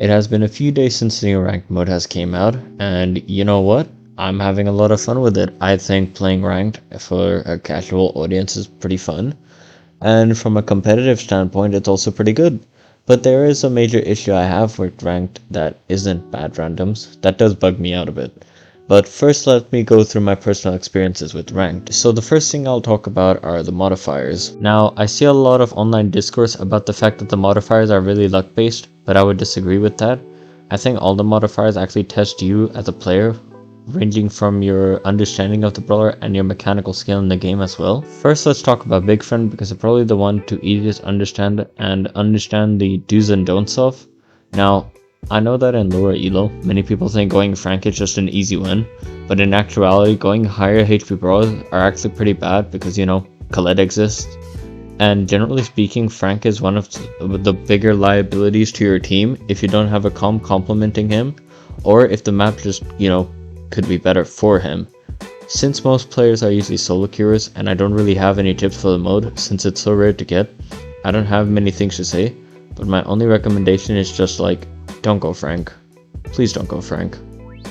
It has been a few days since the new ranked mode has came out, and you know what? I'm having a lot of fun with it. I think playing ranked for a casual audience is pretty fun, and from a competitive standpoint, it's also pretty good. But there is a major issue I have with ranked that isn't bad randoms. That does bug me out a bit. But first, let me go through my personal experiences with ranked. So the first thing I'll talk about are the modifiers. Now, I see a lot of online discourse about the fact that the modifiers are really luck based, but I would disagree with that. I think all the modifiers actually test you as a player, ranging from your understanding of the brawler and your mechanical skill in the game as well. First, let's talk about Big Friend because it's probably the one to easiest understand and understand the do's and don'ts of. Now, I know that in lower elo, many people think going Frank is just an easy win, but in actuality, going higher HP brawlers are actually pretty bad because, Colette exists. And generally speaking, Frank is one of the bigger liabilities to your team if you don't have a comp complementing him, or if the map just, could be better for him. Since most players are usually solo queuers and I don't really have any tips for the mode since it's so rare to get, I don't have many things to say, but my only recommendation is just like, don't go Frank. Please don't go Frank.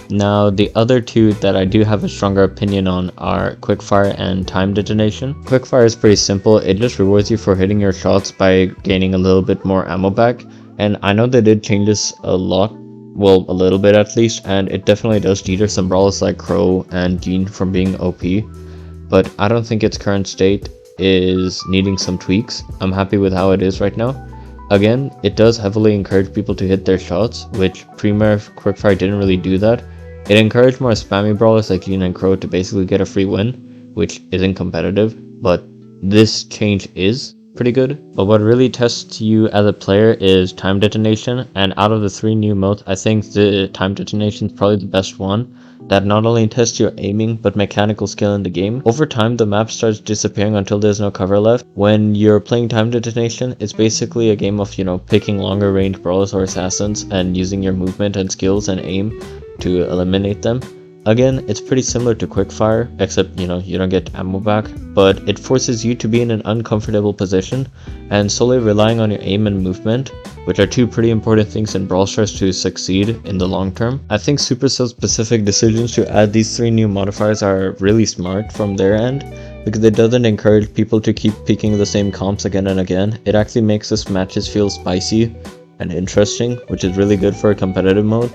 Now, the other two that I do have a stronger opinion on are Quickfire and Time Detonation. Quickfire is pretty simple, it just rewards you for hitting your shots by gaining a little bit more ammo back, and I know they did change this a lot, well, a little bit at least, and it definitely does deter some brawlers like Crow and Jean from being OP, but I don't think its current state is needing some tweaks. I'm happy with how it is right now. Again, it does heavily encourage people to hit their shots, which pre-nerf Quickfire didn't really do that. It encouraged more spammy brawlers like Jean and Crow to basically get a free win, which isn't competitive, but this change is pretty good. But what really tests you as a player is Time Detonation, and out of the three new modes, I think the Time Detonation is probably the best one. That not only tests your aiming, but mechanical skill in the game. Over time, the map starts disappearing until there's no cover left. When you're playing Time Detonation, it's basically a game of, picking longer range brawlers or assassins and using your movement and skills and aim to eliminate them. Again, it's pretty similar to Quickfire, except, you don't get ammo back, but it forces you to be in an uncomfortable position, and solely relying on your aim and movement, which are two pretty important things in Brawl Stars to succeed in the long term. I think Supercell's specific decisions to add these three new modifiers are really smart from their end, because it doesn't encourage people to keep picking the same comps again and again. It actually makes this matches feel spicy and interesting, which is really good for a competitive mode,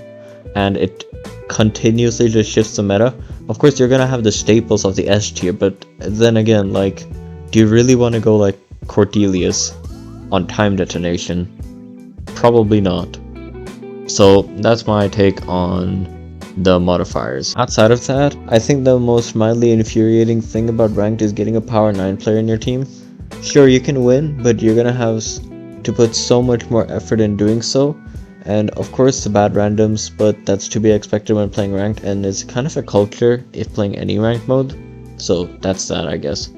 and it continuously just shifts the meta. Of course, you're gonna have the staples of the S tier, but then again, like, do you really want to go like Cordelius on Time Detonation? Probably not. So that's my take on the modifiers. Outside of that, I think the most mildly infuriating thing about ranked is getting a power 9 player in your team. Sure, you can win, but you're gonna have to put so much more effort in doing so. And of course the bad randoms, but that's to be expected when playing ranked, and it's kind of a culture if playing any ranked mode. So that's that, I guess.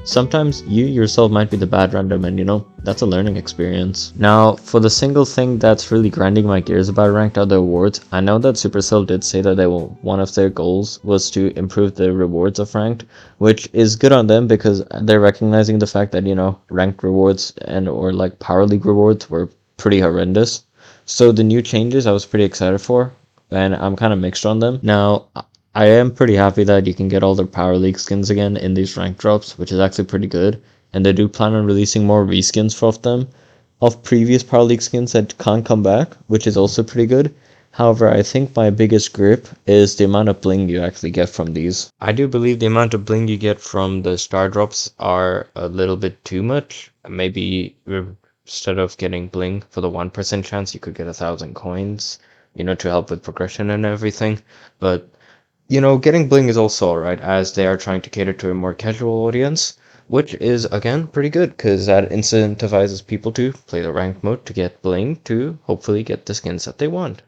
Sometimes you yourself might be the bad random, and that's a learning experience. Now, for the single thing that's really grinding my gears about ranked are the awards. I know that Supercell did say that one of their goals was to improve the rewards of ranked, which is good on them because they're recognizing the fact that, ranked rewards and or like Power League rewards were pretty horrendous. So the new changes I was pretty excited for, and I'm kind of mixed on them. Now, I am pretty happy that you can get all the Power League skins again in these rank drops, which is actually pretty good. And they do plan on releasing more reskins of them, of previous Power League skins that can't come back, which is also pretty good. However, I think my biggest grip is the amount of bling you actually get from these. I do believe the amount of bling you get from the star drops are a little bit too much. Maybe instead of getting bling for the 1% chance, you could get 1,000 coins, to help with progression and everything. But, getting bling is also alright, as they are trying to cater to a more casual audience, which is, again, pretty good, because that incentivizes people to play the ranked mode to get bling to hopefully get the skins that they want.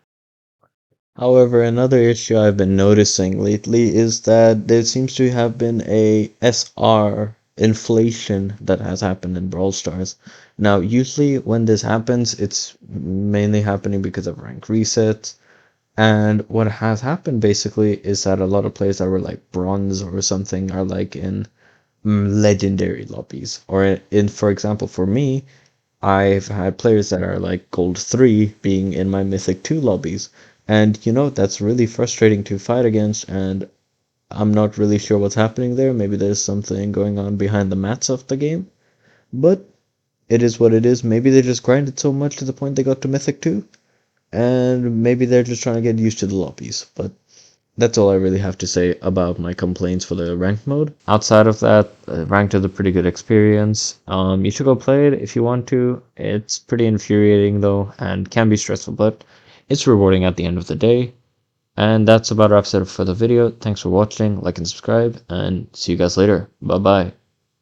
However, another issue I've been noticing lately is that there seems to have been a SR inflation that has happened in Brawl Stars. Now, usually when this happens, it's mainly happening because of rank resets. And what has happened basically is that a lot of players that were like bronze or something are like in legendary lobbies. Or in, for example, for me, I've had players that are like gold 3 being in my mythic 2 lobbies. And that's really frustrating to fight against, and I'm not really sure what's happening there. Maybe there's something going on behind the mats of the game. But it is what it is. Maybe they just grinded so much to the point they got to mythic 2. And maybe they're just trying to get used to the lobbies. But that's all I really have to say about my complaints for the ranked mode. Outside of that, ranked is a pretty good experience. You should go play it if you want to. It's pretty infuriating though, and can be stressful, but it's rewarding at the end of the day. And that's about wraps it up for the video. Thanks for watching, like and subscribe, and see you guys later. Bye bye.